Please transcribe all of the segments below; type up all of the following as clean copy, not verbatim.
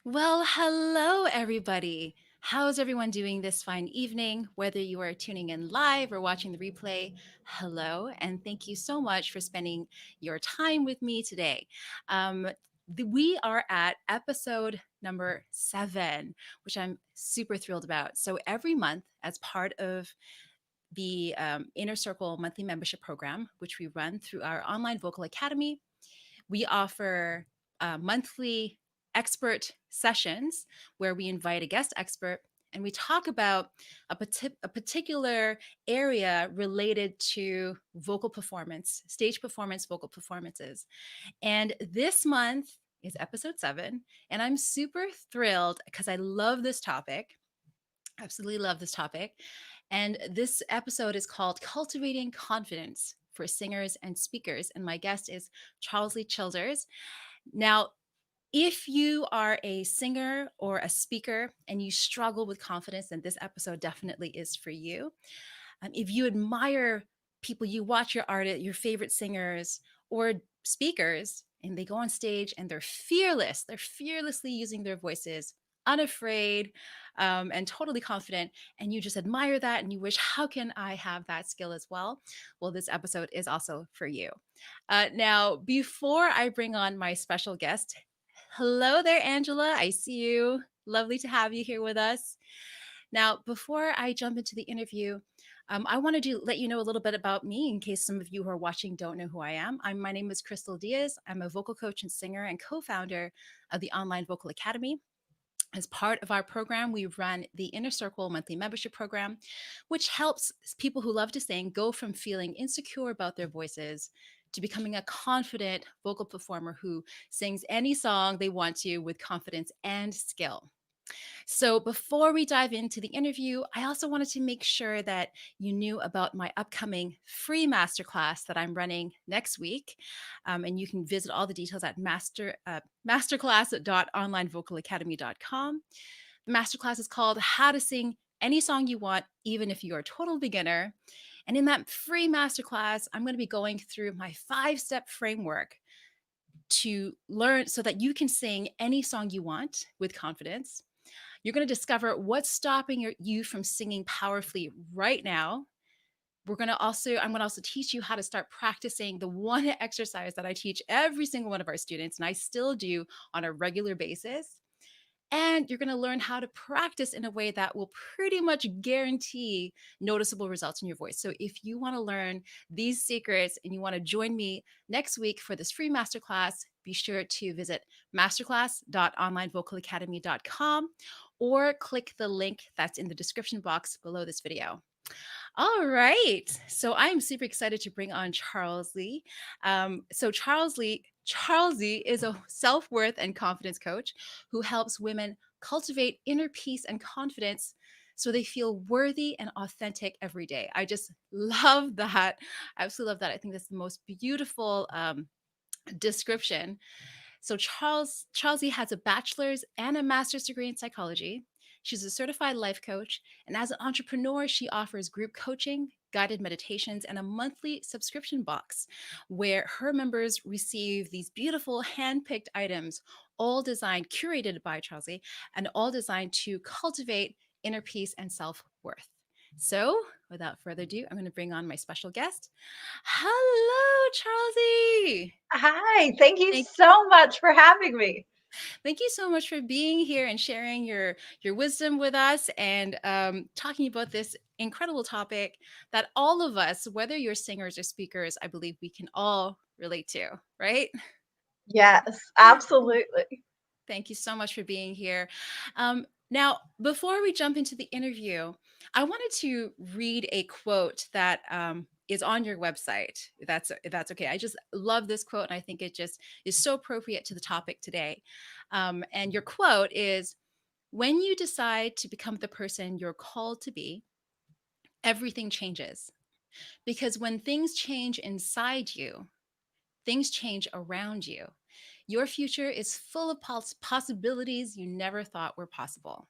Well, hello, everybody. How's everyone doing this fine evening? Whether you are tuning in live or watching the replay, hello, and thank you so much for spending your time with me today. We are at episode number 7, which I'm super thrilled about. So, every month, as part of the Inner Circle monthly membership program, which we run through our online vocal academy, we offer monthly expert sessions where we invite a guest expert and we talk about a particular area related to vocal performance, stage performance, vocal performances. And this month is episode 7. And I'm super thrilled because I love this topic. Absolutely love this topic. And this episode is called Cultivating Confidence for Singers and Speakers. And my guest is Charlsey Childers. Now, if you are a singer or a speaker and you struggle with confidence, then this episode definitely is for you. If you admire people, you watch your artist, your favorite singers or speakers, and they go on stage and they're fearless. They're fearlessly using their voices, unafraid, and totally confident. And you just admire that and you wish, how can I have that skill as well? Well, this episode is also for you. Now, before I bring on my special guest, hello there, Angela. I see you. Lovely to have you here with us. Now, before I jump into the interview, I wanted to let you know a little bit about me in case some of you who are watching don't know who I am. My name is Crystal Diaz. I'm a vocal coach and singer and co founder of the Online Vocal Academy. As part of our program, we run the Inner Circle monthly membership program, which helps people who love to sing go from feeling insecure about their voices to becoming a confident vocal performer who sings any song they want to with confidence and skill. So, before we dive into the interview, I also wanted to make sure that you knew about my upcoming free masterclass that I'm running next week. And you can visit all the details at masterclass.onlinevocalacademy.com. The masterclass is called How to Sing Any Song You Want, Even If You're a Total Beginner. And in that free masterclass, I'm going to be going through my 5-step framework to learn so that you can sing any song you want with confidence. You're going to discover what's stopping you from singing powerfully right now. I'm going to also teach you how to start practicing the one exercise that I teach every single one of our students, and I still do on a regular basis. And you're going to learn how to practice in a way that will pretty much guarantee noticeable results in your voice. So if you want to learn these secrets and you want to join me next week for this free masterclass, be sure to visit masterclass.onlinevocalacademy.com or click the link that's in the description box below this video. All right. So I'm super excited to bring on Charlsey. Charlsey is a self-worth and confidence coach who helps women cultivate inner peace and confidence so they feel worthy and authentic every day. I just love that. I absolutely love that. I think that's the most beautiful description. So Charlesy has a bachelor's and a master's degree in psychology. She's a certified life coach, and as an entrepreneur, she offers group coaching, guided meditations, and a monthly subscription box where her members receive these beautiful hand-picked items, all designed, curated by Charlesy, and all designed to cultivate inner peace and self-worth. So, without further ado, I'm going to bring on my special guest. Hello, Charlesy. Hi, thank you Thank so much for having me. Thank you so much for being here and sharing your wisdom with us and talking about this incredible topic that all of us, whether you're singers or speakers, I believe we can all relate to, right? Yes, absolutely. Thank you so much for being here. Now, before we jump into the interview, I wanted to read a quote that is on your website. If that's okay. I just love this quote, and I think it just is so appropriate to the topic today. And your quote is, "When you decide to become the person you're called to be, everything changes. Because when things change inside you, things change around you. Your future is full of possibilities you never thought were possible."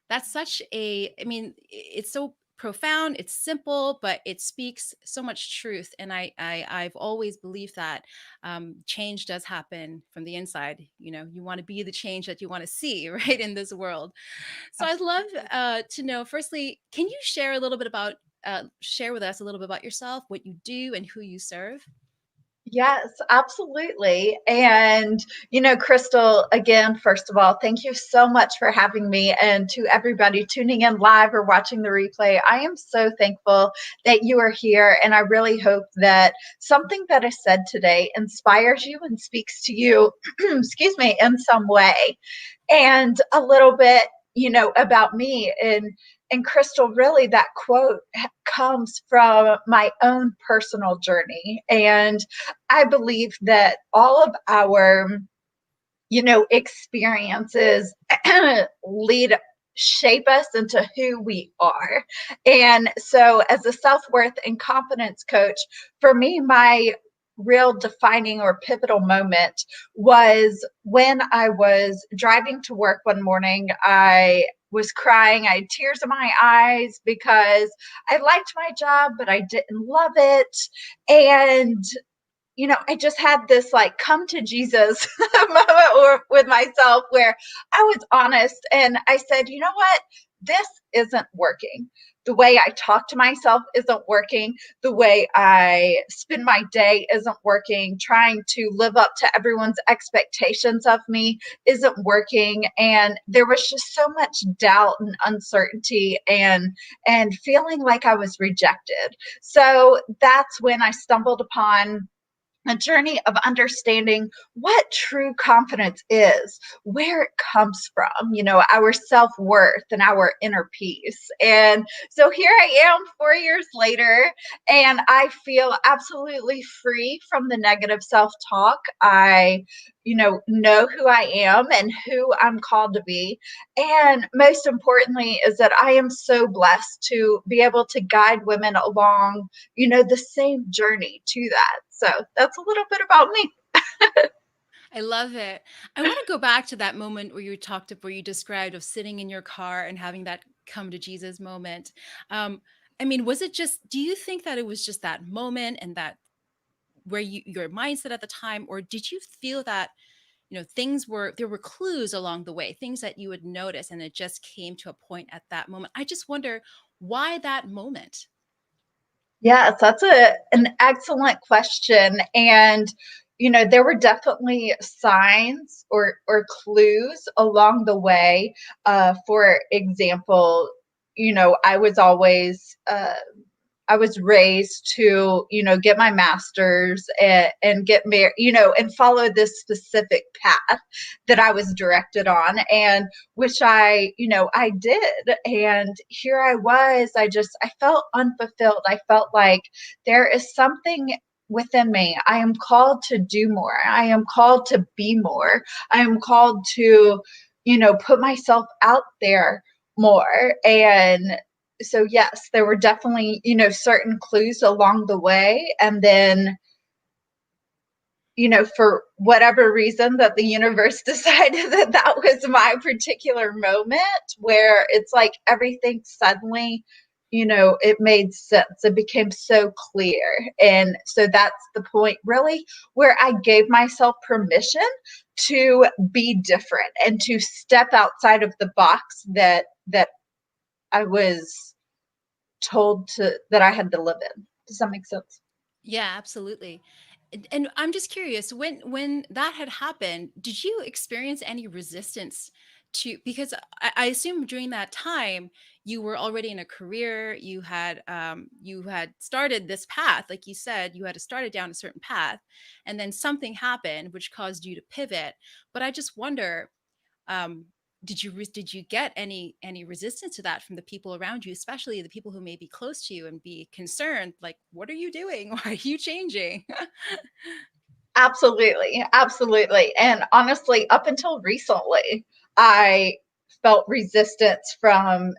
That's such a, I mean, it's so profound, it's simple, but it speaks so much truth. And I've always believed that change does happen from the inside. You know, you want to be the change that you want to see, right, in this world. So I'd love Absolutely. to know, firstly, can you share a little bit about, share with us a little bit about yourself, what you do, and who you serve? Yes, absolutely. And, Crystal, again, first of all, thank you so much for having me. And to everybody tuning in live or watching the replay, I am so thankful that you are here. And I really hope that something that is said today inspires you and speaks to you, excuse me, in some way. And a little bit, about me and Crystal, really that quote comes from my own personal journey. And I believe that all of our, experiences lead shape us into who we are. And so as a self-worth and confidence coach, for me, my real defining or pivotal moment was when I was driving to work one morning. I was crying. I had tears in my eyes because I liked my job, but I didn't love it. And I just had this like come to Jesus moment or with myself where I was honest and I said, you know what? This isn't working. The way I talk to myself isn't working. The way I spend my day isn't working. Trying to live up to everyone's expectations of me isn't working. And there was just so much doubt and uncertainty and feeling like I was rejected. So that's when I stumbled upon a journey of understanding what true confidence is, where it comes from, our self worth and our inner peace. And so here I am 4 years later, and I feel absolutely free from the negative self talk. I, know who I am and who I'm called to be. And most importantly, is that I am so blessed to be able to guide women along the same journey to that. So that's a little bit about me. I love it. I want to go back to that moment where you talked where you described of sitting in your car and having that come to Jesus moment. Um, I mean, was it just, do you think that it was just that moment and that where your mindset at the time, or did you feel that, things were, there were clues along the way, things that you would notice and it just came to a point at that moment? I just wonder why that moment? Yes, that's an excellent question. And there were definitely signs or clues along the way. For example, I was raised to, get my master's and get married, and follow this specific path that I was directed on, and which I did. And here I was, I felt unfulfilled. I felt like there is something within me. I am called to do more. I am called to be more. I am called to, put myself out there more. And so yes, there were definitely, certain clues along the way. And then, for whatever reason that the universe decided that that was my particular moment where it's like everything suddenly, it made sense. It became so clear. And so that's the point really where I gave myself permission to be different and to step outside of the box that I was told to that I had to live in. Does that make sense? Yeah, absolutely. And I'm just curious, when that had happened, did you experience any resistance to, because I assume during that time you were already in a career, you had started this path, like you said, you had started down a certain path, and then something happened which caused you to pivot. But I just wonder, um did you get any resistance to that from the people around you, especially the people who may be close to you and be concerned, like, what are you doing? Why are you changing? Absolutely. Absolutely. And honestly, up until recently, I felt resistance from,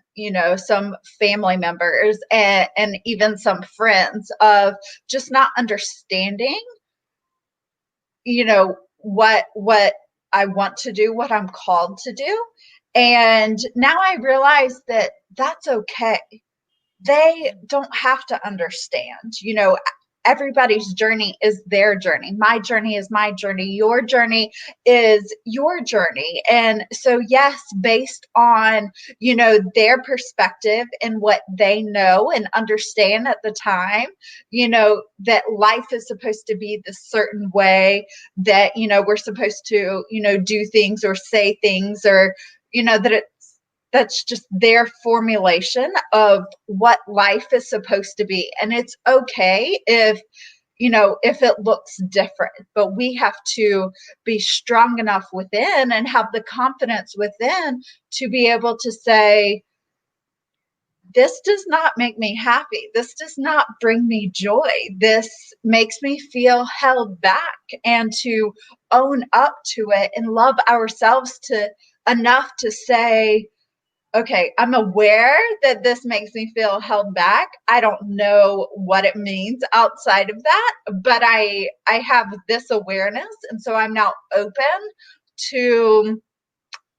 some family members and even some friends of just not understanding, what I want to do, what I'm called to do. And now I realize that that's okay. they don't have to understand. Everybody's journey is their journey. My journey is my journey. Your journey is your journey. And so, yes, based on, their perspective and what they know and understand at the time, that life is supposed to be this certain way, that, we're supposed to, do things or say things, or, that that's just their formulation of what life is supposed to be. And it's okay if it looks different, but we have to be strong enough within and have the confidence within to be able to say, this does not make me happy. This does not bring me joy. This makes me feel held back, and to own up to it and love ourselves to enough to say, okay, I'm aware that this makes me feel held back. I don't know what it means outside of that, but I have this awareness, and so I'm now open to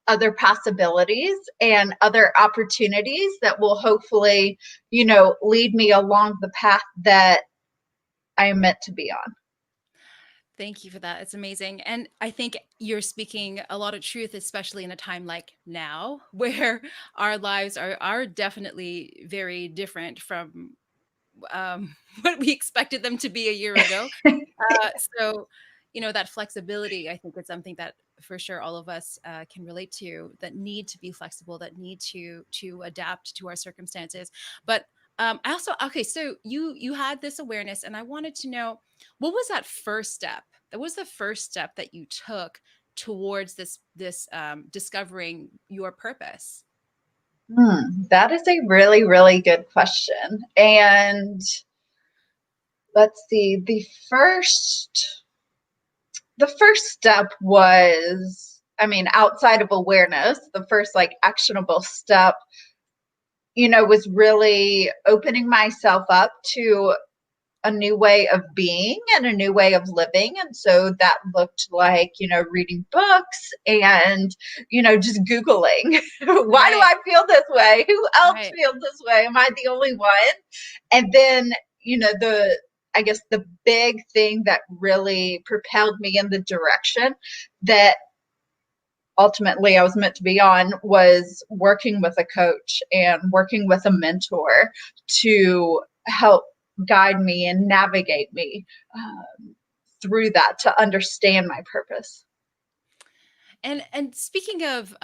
other possibilities and other opportunities that will hopefully, lead me along the path that I am meant to be on. Thank you for that. It's amazing. And I think you're speaking a lot of truth, especially in a time like now, where our lives are definitely very different from what we expected them to be a year ago. So, that flexibility, I think it's something that for sure all of us can relate to, that need to be flexible, that need to adapt to our circumstances. But I also, okay, so you had this awareness, and I wanted to know, what was that first step? That was the first step that you took towards this discovering your purpose. That is a really, really good question. And let's see, the first step was, outside of awareness, the first like actionable step, was really opening myself up to a new way of being and a new way of living. And so that looked like, reading books and, just Googling, why do Right, I feel this way? Who else right. feels this way? Am I the only one? And then, I guess the big thing that really propelled me in the direction that ultimately I was meant to be on was working with a coach and working with a mentor to help guide me and navigate me through that to understand my purpose. And speaking of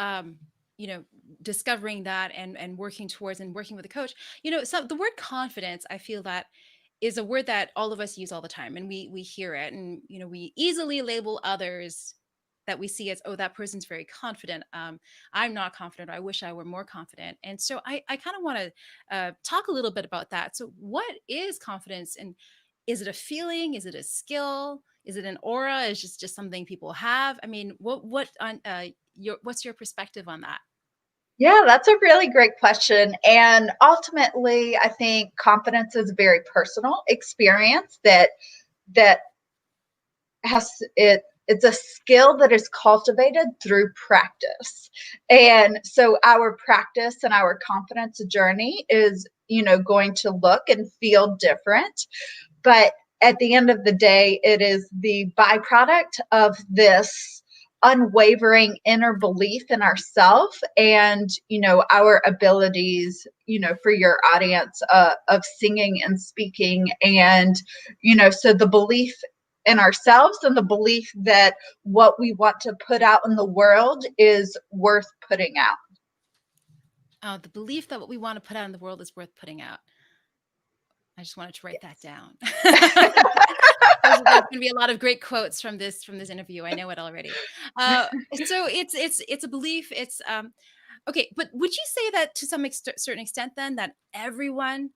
discovering that and working towards and working with a coach, so the word confidence, I feel that is a word that all of us use all the time, and we hear it, and we easily label others that we see as, oh, that person's very confident. I'm not confident. I wish I were more confident. And so I kind of want to talk a little bit about that. So what is confidence, and is it a feeling? Is it a skill? Is it an aura? Is just something people have? I mean, what on what's your perspective on that? Yeah, that's a really great question. And ultimately, I think confidence is a very personal experience that has it's a skill that is cultivated through practice. And so our practice and our confidence journey is, going to look and feel different. But at the end of the day, it is the byproduct of this unwavering inner belief in ourself and, our abilities, for your audience, of singing and speaking. And, so the belief in ourselves and the belief that what we want to put out in the world is worth putting out. The belief that what we want to put out in the world is worth putting out. I just wanted to write that down. There's going to be a lot of great quotes from this interview. I know it already. So it's a belief. It's okay. But would you say that to some certain extent, then, that everyone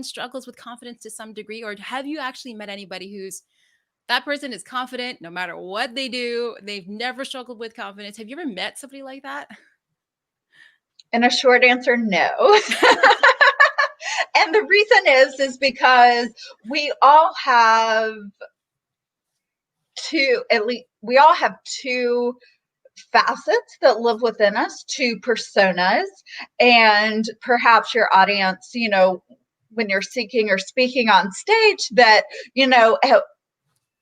struggles with confidence to some degree, or have you actually met anybody who's that person is confident no matter what they do? They've never struggled with confidence. Have you ever met somebody like that? And a short answer, no. And the reason is because we all have we all have two facets that live within us, two personas, and perhaps your audience, when you're seeking or speaking on stage, that,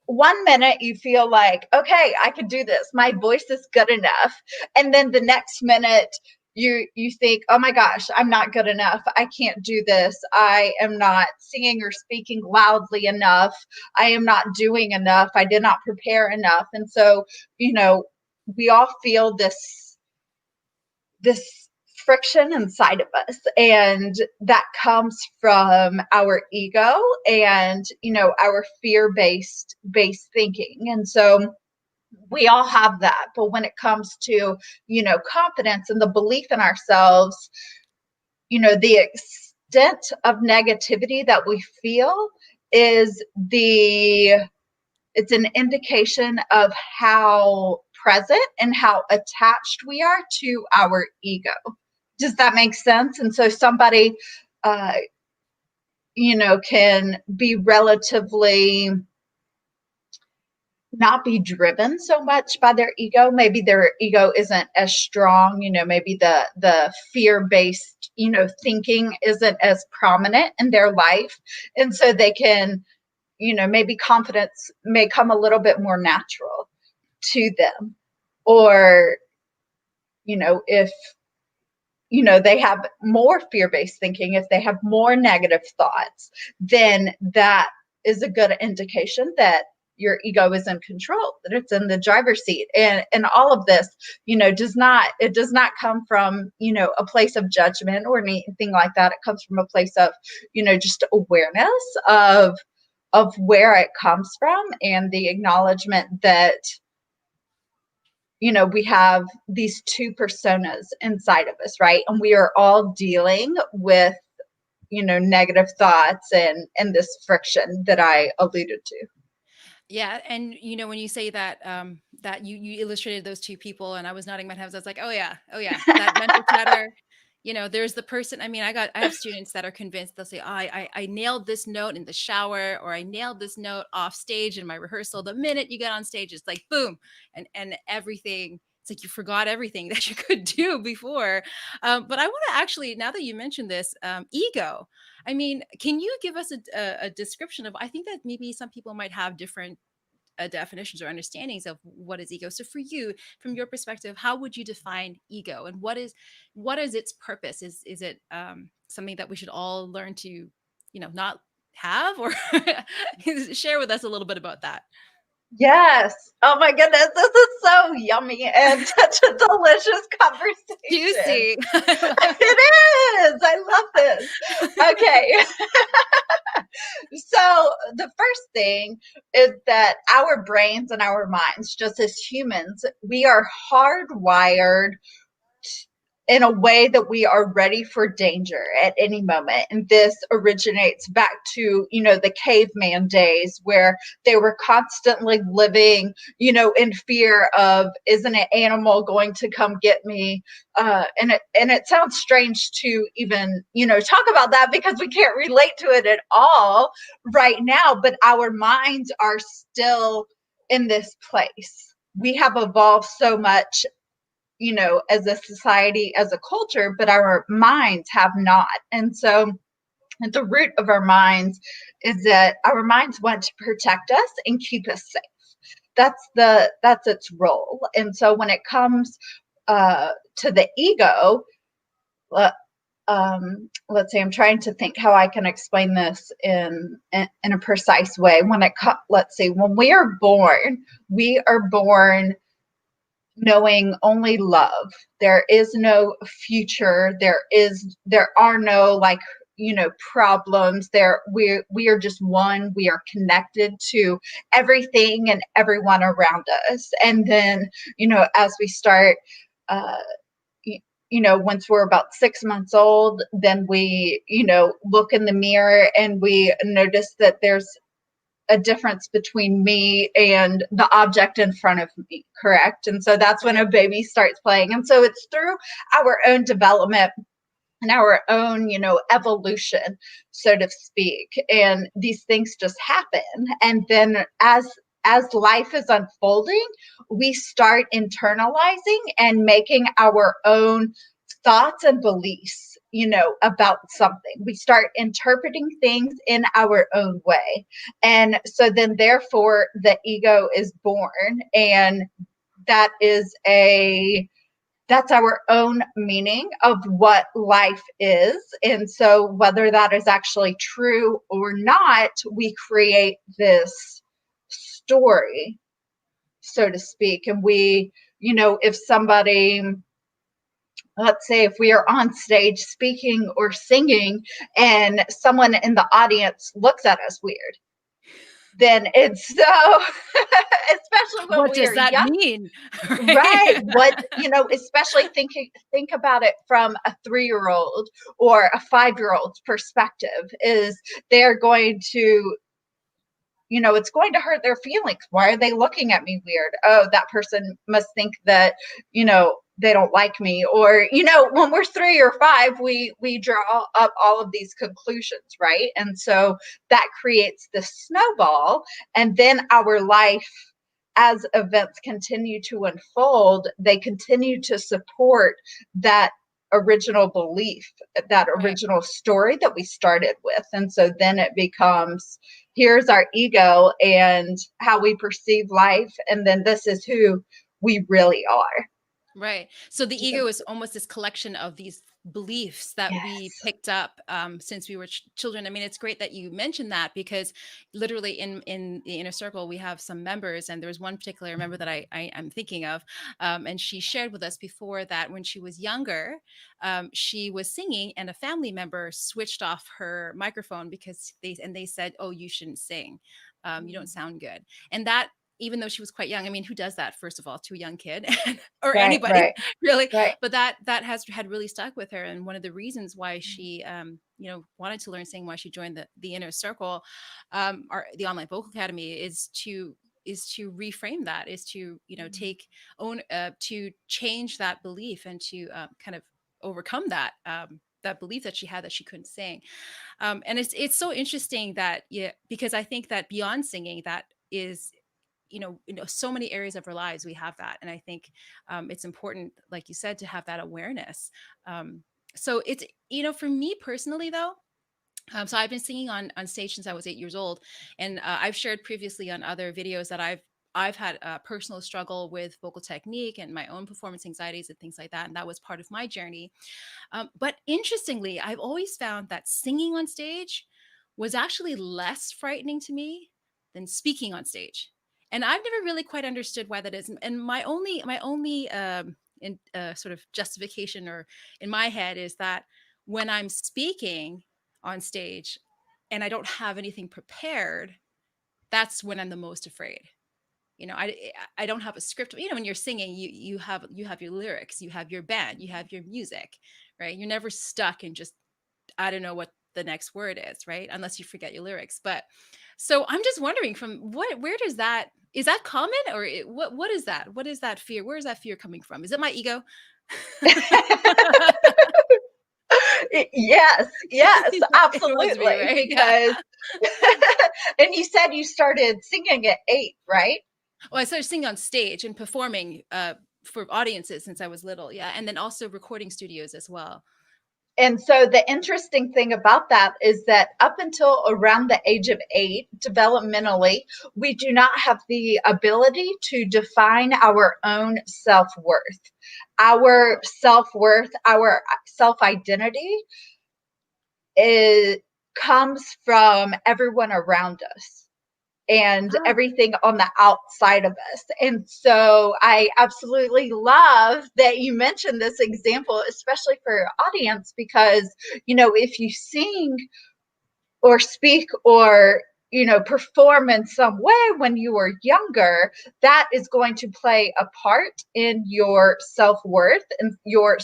one minute you feel like, okay, I could do this. My voice is good enough. And then the next minute you think, oh my gosh, I'm not good enough. I can't do this. I am not singing or speaking loudly enough. I am not doing enough. I did not prepare enough. And so, we all feel this friction inside of us, and that comes from our ego and our fear based thinking. And so we all have that, but when it comes to confidence and the belief in ourselves, the extent of negativity that we feel is the it's an indication of how present and how attached we are to our ego. Does that make sense? And so somebody, uh, can be relatively not be driven so much by their ego. Maybe their ego isn't as strong. Maybe the fear based thinking isn't as prominent in their life, and so they can maybe confidence may come a little bit more natural to them. Or if they have more fear-based thinking, if they have more negative thoughts, then that is a good indication that your ego is in control, that it's in the driver's seat. And all of this does not come from a place of judgment or anything like that. It comes from a place of just awareness of where it comes from, and the acknowledgement that we have these two personas inside of us, right? And we are all dealing with negative thoughts and this friction that I alluded to. Yeah, and when you say that, that you illustrated those two people, and I was nodding my head, I was like, oh yeah, that mental chatter. There's the person. I mean, I have students that are convinced. They'll say, oh, I nailed this note in the shower, or I nailed this note off stage in my rehearsal. The minute you get on stage, it's like boom, and everything. It's like you forgot everything that you could do before. But I want to actually, now that you mentioned this, ego. I mean, can you give us a description of? I think that maybe some people might have different definitions or understandings of what is ego. So, for you, from your perspective, how would you define ego, and what is its purpose? Is it something that we should all learn to, not have, or share with us a little bit about that? Yes. Oh my goodness, this is so yummy and such a delicious conversation. Juicy. I love It is. I love this. Okay. So the first thing is that our brains and our minds, just as humans, we are hardwired in a way that we are ready for danger at any moment. And this originates back to, the caveman days, where they were constantly living, in fear of, is an animal going to come get me? And it sounds strange to even, talk about that, because we can't relate to it at all right now, but our minds are still in this place. We have evolved so much, as a society, as a culture, but our minds have not. And so at the root of our minds is that our minds want to protect us and keep us safe. That's its role. And so when it comes to the ego, let's say, I'm trying to think how I can explain this in a precise way. Let's see, when we are born knowing only love. There is no future. There are no, like, problems. We are just one. We are connected to everything and everyone around us. And then, as we start, uh, once we're about 6 months old, then we, look in the mirror and we notice that there's a difference between me and the object in front of me, correct? And so that's when a baby starts playing. And so it's through our own development and our own, evolution, so to speak. And these things just happen. And then as life is unfolding, we start internalizing and making our own thoughts and beliefs, about something. We start interpreting things in our own way. And so then therefore the ego is born, and that is that's our own meaning of what life is. And so whether that is actually true or not, we create this story, so to speak. And we, if somebody, let's say if we are on stage speaking or singing and someone in the audience looks at us weird, then it's so, especially when What we does are that young. mean? Right. Right? Especially think about it from a 3-year-old or a 5-year-old's perspective, is they're going to, it's going to hurt their feelings. Why are they looking at me weird? Oh, that person must think that, they don't like me. Or, when we're 3 or 5, we draw up all of these conclusions, right? And so that creates the snowball. And then our life, as events continue to unfold, they continue to support that original belief, that Right. original story that we started with. And so then it becomes, here's our ego and how we perceive life. And then this is who we really are. Right. So the ego is almost this collection of these beliefs that we Yes. picked up since we were children. I mean, it's great that you mentioned that because literally in the inner circle we have some members, and there was one particular member that I'm thinking of, and she shared with us before that when she was younger, she was singing, and a family member switched off her microphone because they said, "Oh, you shouldn't sing. You don't sound good," and that even though she was quite young. I mean, who does that, first of all, to a young kid or Right, anybody right, really? right. But that has had really stuck with her. And one of the reasons why she, wanted to learn singing, why she joined the inner circle, or the online vocal academy, is to reframe that, is to, take own, to change that belief and to kind of overcome that belief that she had that she couldn't sing. And it's so interesting that, yeah, because I think that beyond singing, that is, so many areas of our lives we have that. And I think it's important, like you said, to have that awareness. So it's, for me personally though, so I've been singing on stage since I was 8 years old, and I've shared previously on other videos that I've had a personal struggle with vocal technique and my own performance anxieties and things like that, and that was part of my journey. But interestingly, I've always found that singing on stage was actually less frightening to me than speaking on stage. And I've never really quite understood why that is. And my only sort of justification, or in my head, is that when I'm speaking on stage and I don't have anything prepared, that's when I'm the most afraid. I don't have a script. When you're singing, you have your lyrics, you have your band, you have your music, right? You're never stuck in just, I don't know what the next word is, right? Unless you forget your lyrics. But so I'm just wondering, from where does that, is that common, or what is that? What is that fear? Where is that fear coming from? Is it my ego? Yes, yes, It must be, absolutely. right? Yeah. Because, and you said you started singing at 8, right? Well, I started singing on stage and performing for audiences since I was little. Yeah. And then also recording studios as well. And so the interesting thing about that is that up until around the age of 8, developmentally, we do not have the ability to define our own self worth. Our self worth, our self identity, it comes from everyone around us and Oh, everything on the outside of us. And so I absolutely love that you mentioned this example, especially for your audience, because, if you sing or speak or perform in some way when you were younger, that is going to play a part in your self-worth and your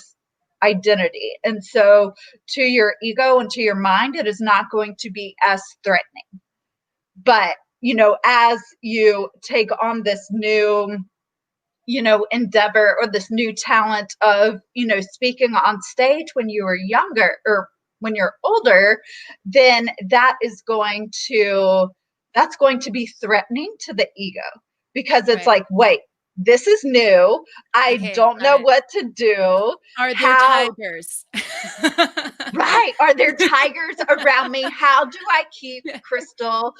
identity. And so to your ego and to your mind, it is not going to be as threatening. But as you take on this new endeavor or this new talent of speaking on stage when you were younger or when you're older, then that is going to that's going to be threatening to the ego, because it's Right. like, wait, this is new. I Okay, don't got know it. what to do. Are there How, tigers? right? Are there tigers around me? How do I keep Yeah. Crystal,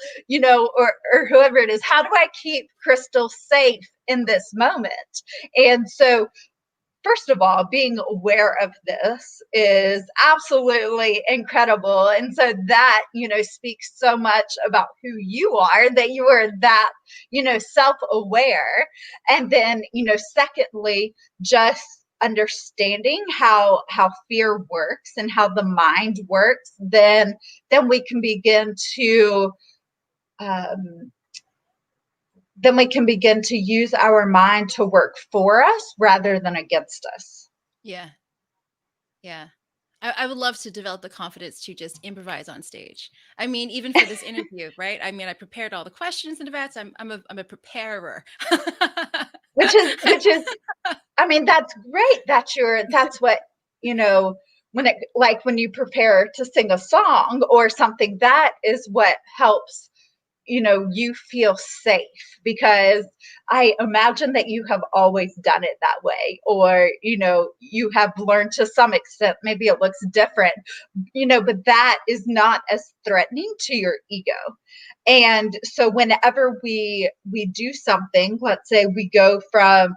or whoever it is, how do I keep Crystal safe in this moment? And so, first of all, being aware of this is absolutely incredible. And so that, speaks so much about who you are, that you are that, self aware. And then, secondly, just understanding how fear works and how the mind works, then we can begin to um, then we can begin to use our mind to work for us rather than against us. Yeah. Yeah. I would love to develop the confidence to just improvise on stage. I mean, even for this interview, right? I mean, I prepared all the questions in advance. I'm a preparer. Which is I mean, that's great. That's what, you know, when you prepare to sing a song or something, that is what helps, you feel safe, because I imagine that you have always done it that way, or, you have learned to some extent, maybe it looks different, but that is not as threatening to your ego. And so whenever we do something, let's say we go from,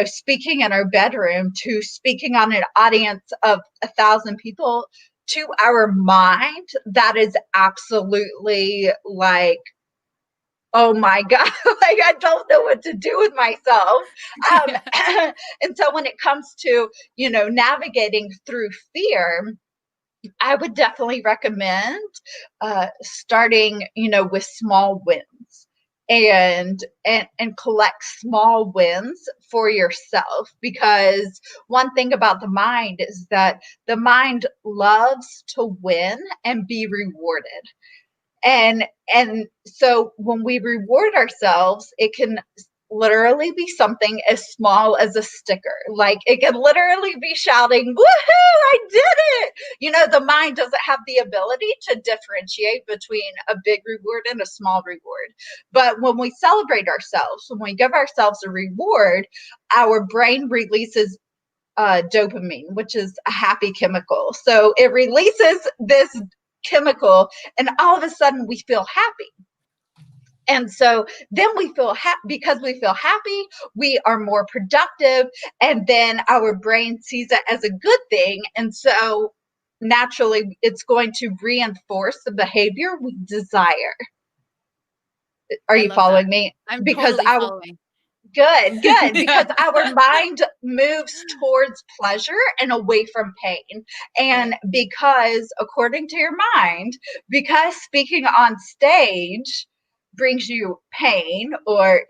speaking in our bedroom to speaking on an audience of 1,000 people, to our mind, that is absolutely like, oh my God, like I don't know what to do with myself. Yeah. And so when it comes to, navigating through fear, I would definitely recommend starting, with small wins, and collect small wins for yourself, because one thing about the mind is that the mind loves to win and be rewarded. And so when we reward ourselves, it can literally be something as small as a sticker. Like, it can literally be shouting, woohoo, I did it. The mind doesn't have the ability to differentiate between a big reward and a small reward. But when we celebrate ourselves, when we give ourselves a reward, our brain releases dopamine, which is a happy chemical. So it releases this chemical, and all of a sudden we feel happy. And so then we feel happy. Because we feel happy, we are more productive, and then our brain sees it as a good thing. And so naturally, it's going to reinforce the behavior we desire. Are I you love that. following me? I'm Because totally our following. Good, good. Yeah. Because our mind moves towards pleasure and away from pain. And Right. because, according to your mind, because speaking on stage brings you pain, or,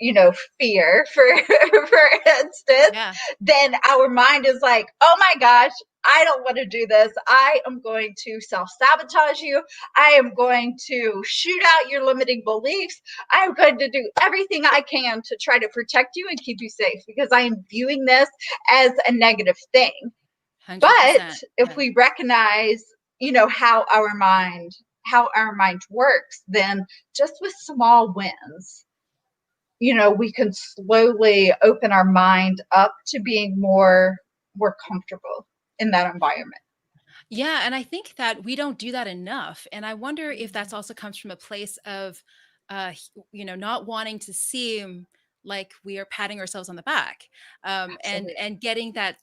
fear, for for instance, Yeah. then our mind is like, oh my gosh, I don't want to do this. I am going to self-sabotage you. I am going to shoot out your limiting beliefs. I'm going to do everything I can to try to protect you and keep you safe, because I am viewing this as a negative thing. But 100%. if Yeah. we recognize, how our mind works, then just with small wins, we can slowly open our mind up to being more comfortable in that environment. Yeah, and I think that we don't do that enough, and I wonder if that's also comes from a place of, not wanting to seem like we are patting ourselves on the back, Absolutely. and getting that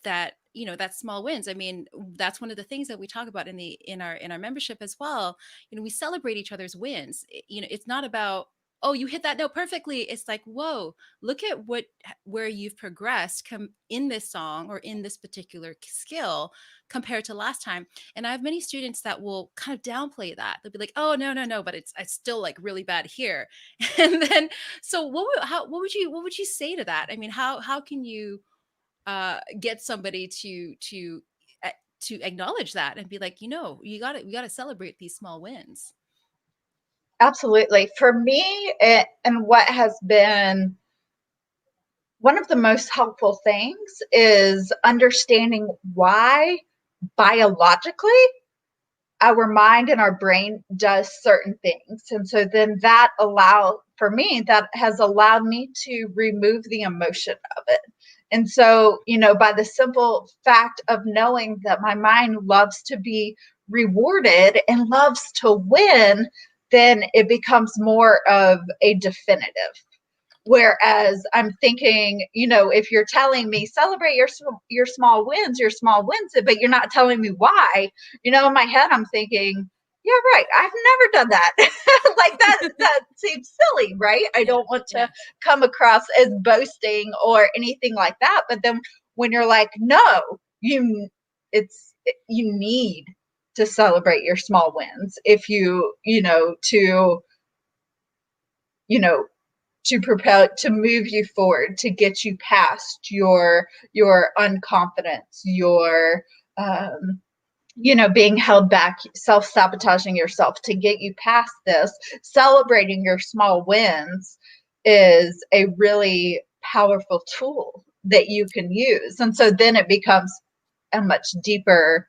small wins. I mean, that's one of the things that we talk about in our membership as well. We celebrate each other's wins. It's not about, oh, you hit that note perfectly. It's like, whoa, look at where you've progressed in this song or in this particular skill compared to last time. And I have many students that will kind of downplay that. They'll be like, "Oh, no, no, no, but it's still like really bad here." And then, so what would you say to that? I mean, how can you get somebody uh, to acknowledge that and be like, we got to celebrate these small wins. Absolutely. For me, and what has been one of the most helpful things is understanding why biologically our mind and our brain does certain things. And so then that for me, that has allowed me to remove the emotion of it. And so, by the simple fact of knowing that my mind loves to be rewarded and loves to win, then it becomes more of a definitive. Whereas I'm thinking, if you're telling me celebrate your small wins, but you're not telling me why, in my head I'm thinking, yeah, right. I've never done that. Like that seems silly, right? I Yeah. don't want to Yeah. come across as boasting or anything like that. But then when you're like, no, it's you need to celebrate your small wins if you know to propel to move you forward, to get you past your unconfidence, your um being held back, self-sabotaging yourself. To get you past this, celebrating your small wins is a really powerful tool that you can use. And so then it becomes a much deeper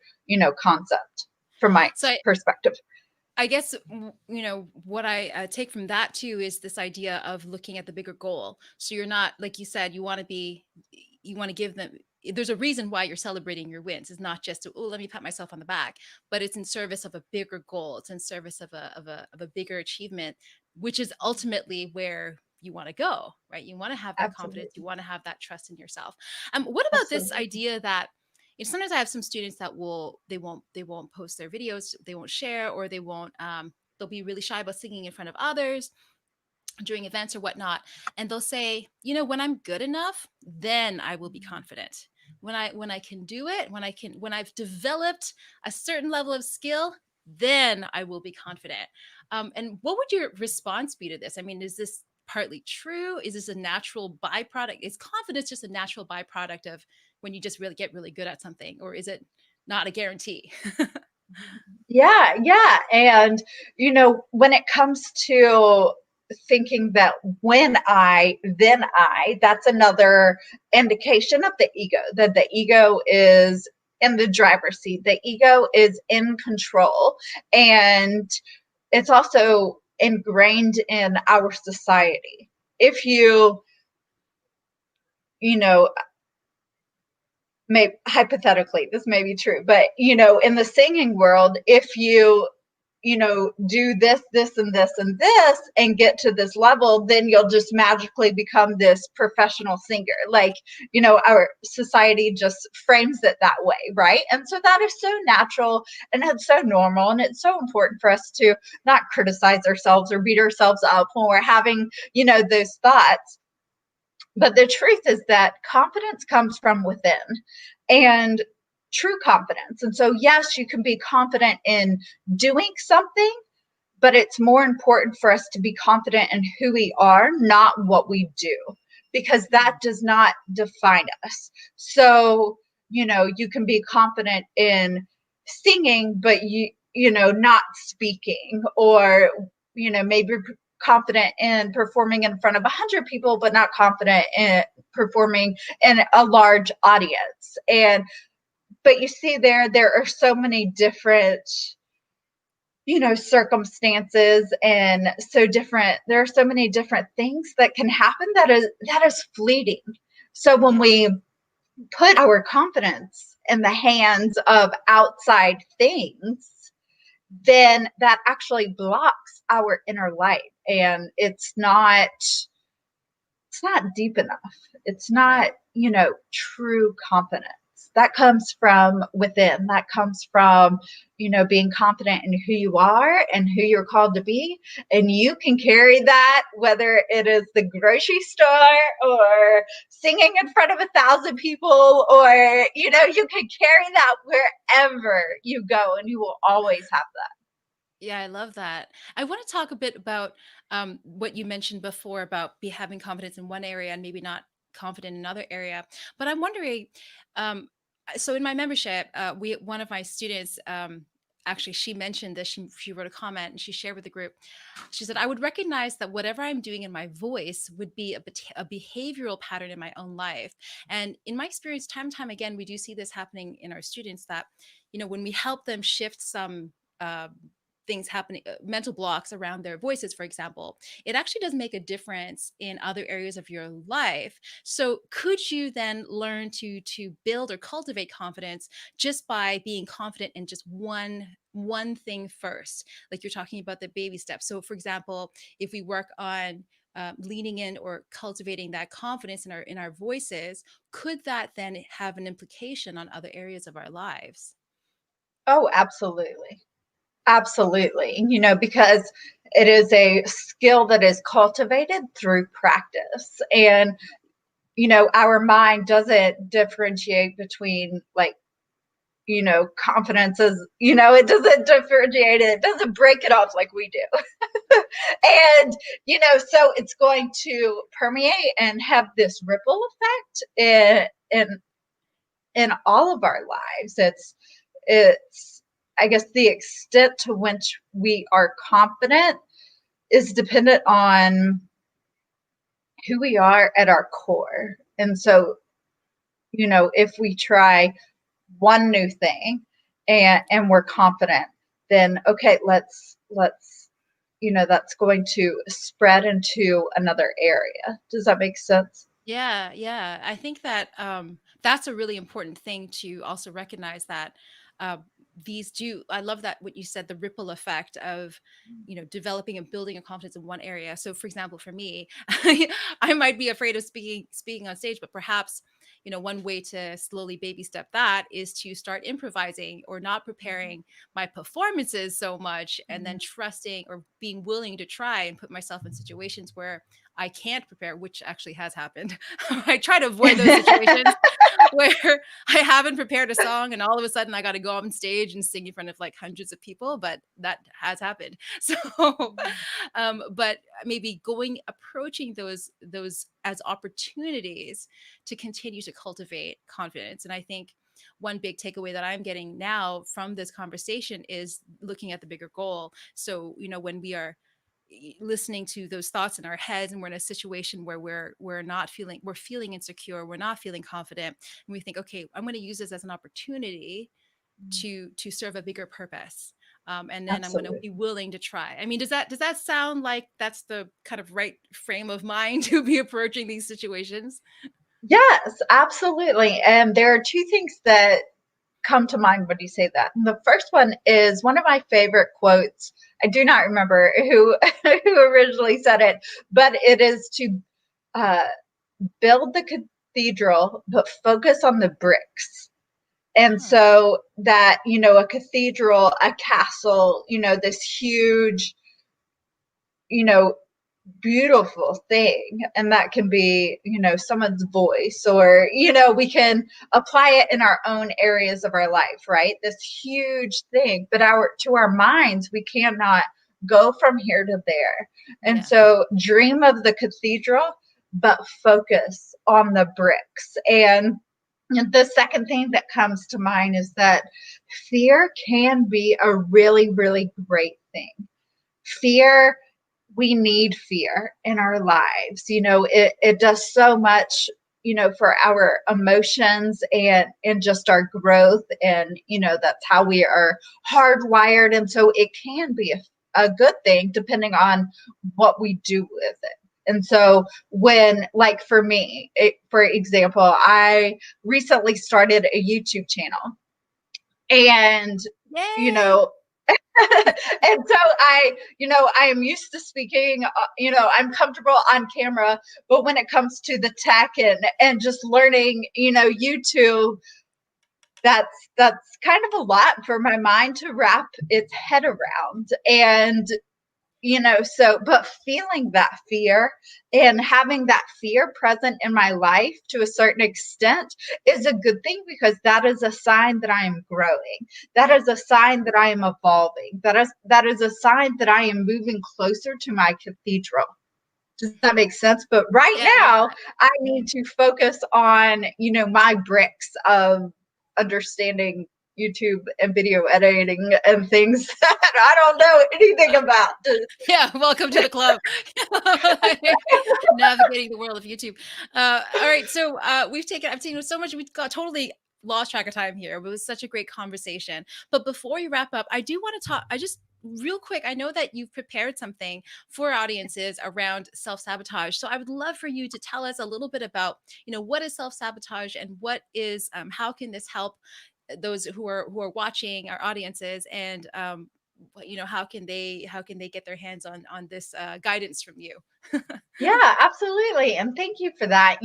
concept from my So perspective. I guess what I take from that too is this idea of looking at the bigger goal. So you're not, like you said, you want to give them. There's a reason why you're celebrating your wins. It's not just oh, let me pat myself on the back, but it's in service of a bigger goal. It's in service of a bigger achievement, which is ultimately where you want to go, right? You want to have that confidence. You Absolutely. want to have that trust in yourself. What about this Absolutely. idea that sometimes I have some students that they won't post their videos, they won't share, or they'll be really shy about singing in front of others during events or whatnot, and they'll say, when I'm good enough, then I will be confident. When I can do it, when I've developed a certain level of skill, then I will be confident. And what would your response be to this? I mean, is this partly true? Is this a natural byproduct? Is confidence just a natural byproduct of when you just really get really good at something, or is it not a guarantee? Yeah, yeah. And, when it comes to thinking that when then that's another indication of the ego, that the ego is in the driver's seat. The ego is in control. And it's also ingrained in our society. If you know, may hypothetically this may be true, but in the singing world, if you do this and this and this and get to this level, then you'll just magically become this professional singer. Like, our society just frames it that way, right? And so that is so natural and it's so normal, and it's so important for us to not criticize ourselves or beat ourselves up when we're having those thoughts. But the truth is that confidence comes from within, and true confidence. And so, yes, you can be confident in doing something, but it's more important for us to be confident in who we are, not what we do, because that does not define us. So, you can be confident in singing, but not speaking, or, maybe confident in performing in front of 100 people, but not confident in performing in a large audience. But you see, there are so many different circumstances, and there are so many different things that can happen that is fleeting. So when Yeah. we put our confidence in the hands of outside things, then that actually blocks our inner light, and it's not deep enough. It's Right. not, true confidence. That comes from within. That comes from, being confident in who you are and who you're called to be. And you can carry that, whether it is the grocery store or singing in front of 1,000 people, or, you can carry that wherever you go, and you will always have that. Yeah, I love that. I want to talk a bit about what you mentioned before about having confidence in one area and maybe not confident in another area. But I'm wondering, um, so in my membership, we one of my students actually she mentioned this. She wrote a comment and she shared with the group. She said, "I would recognize that whatever I'm doing in my voice would be a behavioral pattern in my own life." And in my experience, time and time again, we do see this happening in our students that when we help them shift some things happening, mental blocks around their voices, for example, it actually does make a difference in other areas of your life. So could you then learn to build or cultivate confidence just by being confident in just one thing first, like you're talking about the baby steps? So for example, if we work on leaning in or cultivating that confidence in our voices, could that then have an implication on other areas of our lives? Oh, absolutely. Absolutely. Because it is a skill that is cultivated through practice. And, our mind doesn't differentiate between like, confidence is, it doesn't differentiate it, it doesn't break it off like we do. And, so it's going to permeate and have this ripple effect in all of our lives. It's I guess the extent to which we are confident is dependent on who we are at our core. And so, if we try one new thing and we're confident, then okay, let's that's going to spread into another area. Does that make sense? Yeah, yeah. I think that that's a really important thing to also recognize that uh, these do. I love that what you said, the ripple effect of, developing and building a confidence in one area. So, for example, for me, I might be afraid of speaking on stage, but perhaps, one way to slowly baby step that is to start improvising or not preparing my performances so much, and then trusting or being willing to try and put myself in situations where I can't prepare, which actually has happened. I try to avoid those situations where I haven't prepared a song and all of a sudden I got to go on stage and sing in front of like hundreds of people, but that has happened. So, but maybe approaching those as opportunities to continue to cultivate confidence. And I think one big takeaway that I'm getting now from this conversation is looking at the bigger goal. So, when we are listening to those thoughts in our heads and we're in a situation where we're feeling insecure, we're not feeling confident, and we think, okay, I'm going to use this as an opportunity to serve a bigger purpose, and then I'm going to Absolutely. be willing to try. I mean, does that sound like that's the kind of right frame of mind to be approaching these situations? Yes, absolutely. And there are two things that come to mind when you say that. And the first one is one of my favorite quotes. I do not remember who who originally said it, but it is to uh, build the cathedral, but focus on the bricks. And Oh, so that, a cathedral, a castle, this huge, you know, beautiful thing, and that can be someone's voice, or we can apply it in our own areas of our life, right? This huge thing, but our minds, we cannot go from here to there. And yeah, so dream of the cathedral, but focus on the bricks. And the second thing that comes to mind is that fear can be a really, really great thing. Fear, we need fear in our lives. It does so much, for our emotions and just our growth. And, that's how we are hardwired. And so it can be a good thing depending on what we do with it. And so when, like for me, for example, I recently started a YouTube channel, and, you yay, know, and so I am used to speaking, I'm comfortable on camera, but when it comes to the tech and just learning, YouTube, that's kind of a lot for my mind to wrap its head around. And so, but feeling that fear and having that fear present in my life to a certain extent is a good thing, because that is a sign that I am growing. That yeah, is a sign that I am evolving. That is a sign that I am moving closer to my cathedral. Does that make sense? But right yeah, I love now, that. I need to focus on, my bricks of understanding YouTube and video editing and things that I don't know anything about. Yeah, welcome to the club. Navigating the world of YouTube. All right, so I've taken so much. We've got totally lost track of time here. It was such a great conversation. But before we wrap up, I do want to talk. I just real quick, I know that you've prepared something for audiences around self-sabotage. So I would love for you to tell us a little bit about, what is self-sabotage and what is how can this help those who are watching our audiences, and how can they get their hands on this guidance from you. Yeah, absolutely. And thank you for that.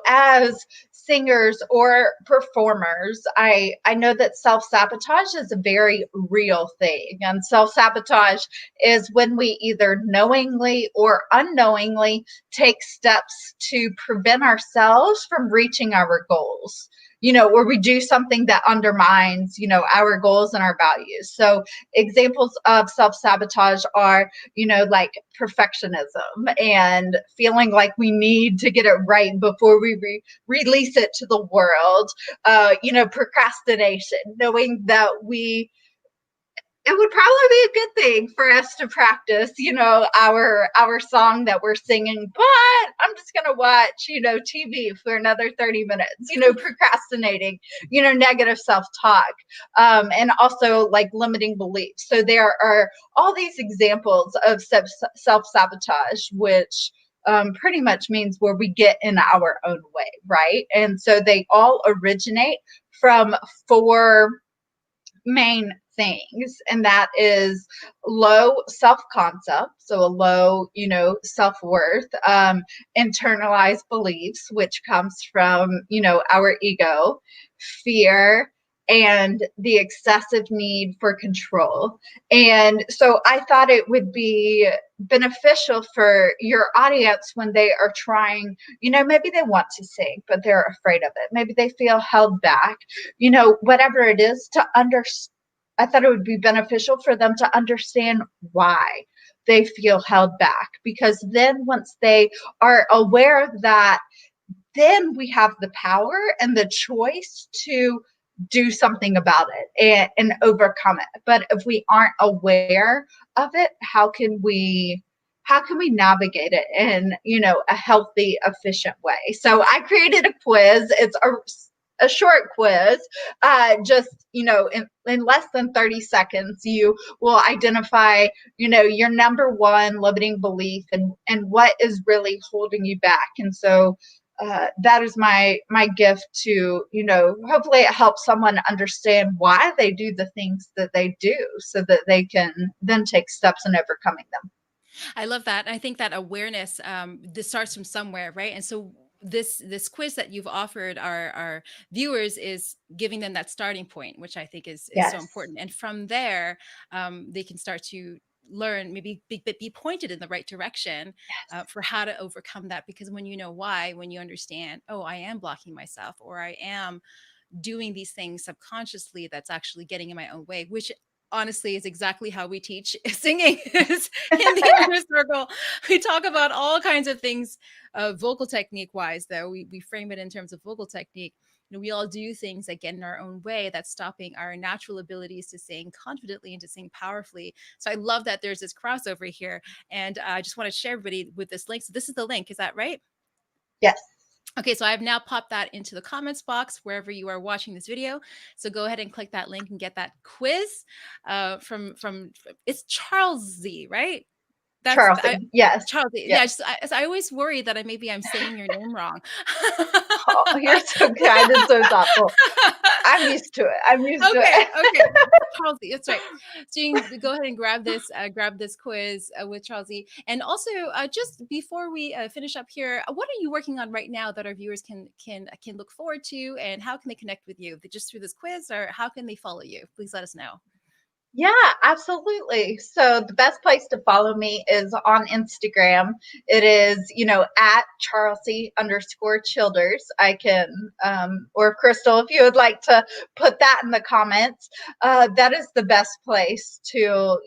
As singers or performers, I know that self-sabotage is a very real thing. And self-sabotage is when we either knowingly or unknowingly take steps to prevent ourselves from reaching our goals. Or we do something that undermines, our goals and our values. So examples of self-sabotage are, like perfectionism and feeling like we need to get it right before we release it to the world. Procrastination, knowing that it would probably be a good thing for us to practice, our song that we're singing, but I'm just going to watch, TV for another 30 minutes, procrastinating, negative self-talk, and also like limiting beliefs. So there are all these examples of self-sabotage, which pretty much means where we get in our own way, right? And so they all originate from four main things, and that is low self-concept, so a low self-worth, internalized beliefs, which comes from our ego, fear, and the excessive need for control. And so I thought it would be beneficial for your audience when they are trying, maybe they want to sing but they're afraid of it, maybe they feel held back, whatever it is, to understand. I thought it would be beneficial for them to understand why they feel held back, because then once they are aware of that, then we have the power and the choice to do something about it and overcome it. But if we aren't aware of it, how can we navigate it in a healthy, efficient way? So I created a quiz. It's a short quiz, just in less than 30 seconds you will identify your number one limiting belief and what is really holding you back. And so that is my gift to, hopefully it helps someone understand why they do the things that they do so that they can then take steps in overcoming them. I love that. I think that awareness, this starts from somewhere, right? And so this quiz that you've offered our viewers is giving them that starting point, which I think is so Yes. important. And from there, they can start to learn, maybe be pointed in the right direction for how to overcome that. Because when you know why, when you understand, oh, I am blocking myself, or I am doing these things subconsciously that's actually getting in my own way, which honestly is exactly how we teach singing is in the inner circle. We talk about all kinds of things, vocal technique wise, though we frame it in terms of vocal technique. We all do things that get in our own way, that's stopping our natural abilities to sing confidently and to sing powerfully. So I love that there's this crossover here. And I just want to share everybody with this link. So this is the link, is that right? Yes. Okay, so I've now popped that into the comments box wherever you are watching this video. So go ahead and click that link and get that quiz from it's Charlsey, right? That's I Charleston. Yes. Charlsey. Yes. Yeah, I always worry that I'm saying your name wrong. Oh, you're so kind and so thoughtful. I'm used to it. I'm used to Okay, it. okay. Charlsey, that's right. So you can go ahead and grab this quiz with Charlsey. And also, just before we finish up here, what are you working on right now that our viewers can look forward to, and how can they connect with you? Just through this quiz, or how can they follow you? Please let us know. Yeah, absolutely. So the best place to follow me is on Instagram. It is, at Charlsey_Childers. I can, or Crystal, if you would like to put that in the comments, that is the best place to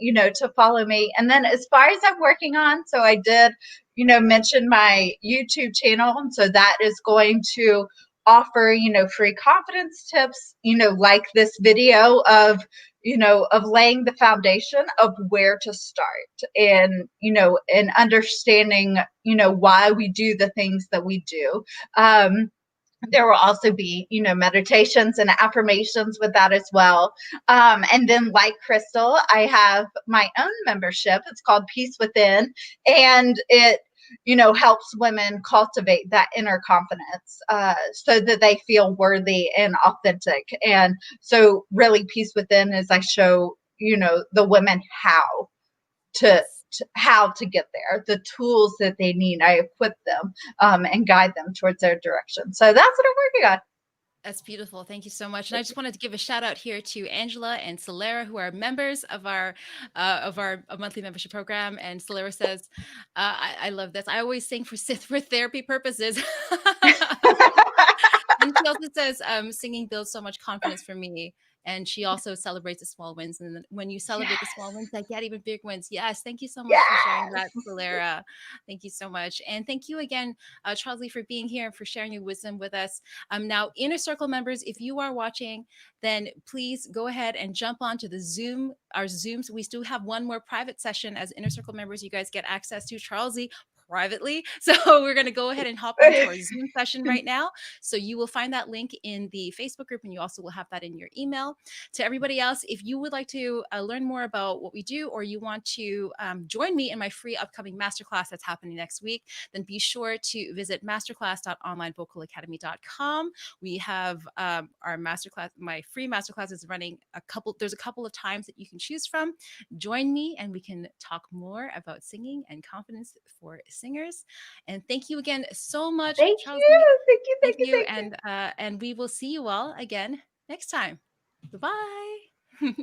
follow me. And then as far as I'm working on, so I did, mention my YouTube channel. And so that is going to offer, free confidence tips, like this video of laying the foundation of where to start, and understanding, why we do the things that we do. There will also be, meditations and affirmations with that as well. And then, like Crystal, I have my own membership. It's called Peace Within, and it, helps women cultivate that inner confidence so that they feel worthy and authentic. And so, really, Peace Within is I show, the women to Yes. how to get there, the tools that they need. I equip them and guide them towards their direction. So that's what I'm working on. That's beautiful. Thank you so much. And I just wanted to give a shout out here to Angela and Solera, who are members of our monthly membership program. And Solera says, I love this. I always sing for therapy purposes." And she also says, "Singing builds so much confidence for me." And she also celebrates the small wins. And then when you celebrate the small Yes. wins, I get even big wins. Yes. Thank you so much for sharing that, Yes. Solera. Thank you so much. And thank you again, Charlsey, for being here and for sharing your wisdom with us. Now, Inner Circle members, if you are watching, then please go ahead and jump onto the Zoom, our Zooms. We still have one more private session as Inner Circle members. You guys get access to Charlsey privately. So we're going to go ahead and hop onto our Zoom session right now. So you will find that link in the Facebook group, and you also will have that in your email. To everybody else, if you would like to learn more about what we do, or you want to join me in my free upcoming masterclass that's happening next week, then be sure to visit masterclass.onlinevocalacademy.com. We have our masterclass, my free masterclass is running there's a couple of times that you can choose from. Join me and we can talk more about singing and confidence for singers. And thank you again so much, Thank Charlesy. you. Thank you. Thank Thank you. you. Thank you. And we will see you all again next time. Bye bye.